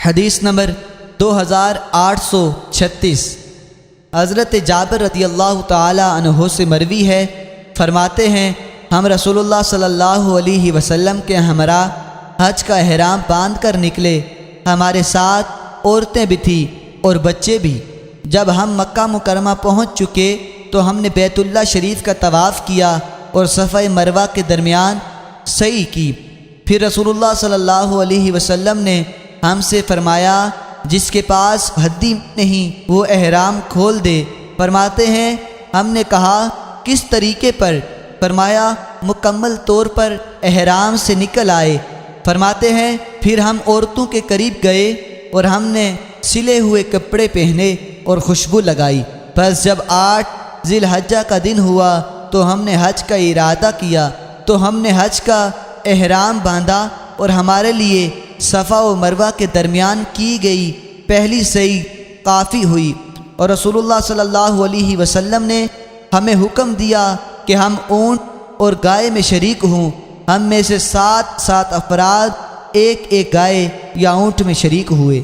حدیث نمبر 2836 حضرت جابر رضی اللہ تعالی عنہ سے مروی ہے، فرماتے ہیں ہم رسول اللہ صلی اللہ علیہ وسلم کے ہمراہ حج کا احرام باندھ کر نکلے، ہمارے ساتھ عورتیں بھی تھیں اور بچے بھی۔ جب ہم مکہ مکرمہ پہنچ چکے تو ہم نے بیت اللہ شریف کا طواف کیا اور صفا مروہ کے درمیان سعی کی۔ پھر رسول اللہ صلی اللہ علیہ وسلم نے ہم سے فرمایا جس کے پاس ہدی نہیں وہ احرام کھول دے۔ فرماتے ہیں ہم نے کہا کس طریقے پر؟ فرمایا مکمل طور پر احرام سے نکل آئے۔ فرماتے ہیں پھر ہم عورتوں کے قریب گئے اور ہم نے سلے ہوئے کپڑے پہنے اور خوشبو لگائی۔ پس جب 8 ذی الحجہ کا دن ہوا تو ہم نے حج کا ارادہ کیا، تو ہم نے حج کا احرام باندھا اور ہمارے لیے صفا و مروہ کے درمیان کی گئی پہلی سعی کافی ہوئی، اور رسول اللہ صلی اللہ علیہ وسلم نے ہمیں حکم دیا کہ ہم اونٹ اور گائے میں شریک ہوں۔ ہم میں سے 7 افراد ایک گائے یا اونٹ میں شریک ہوئے۔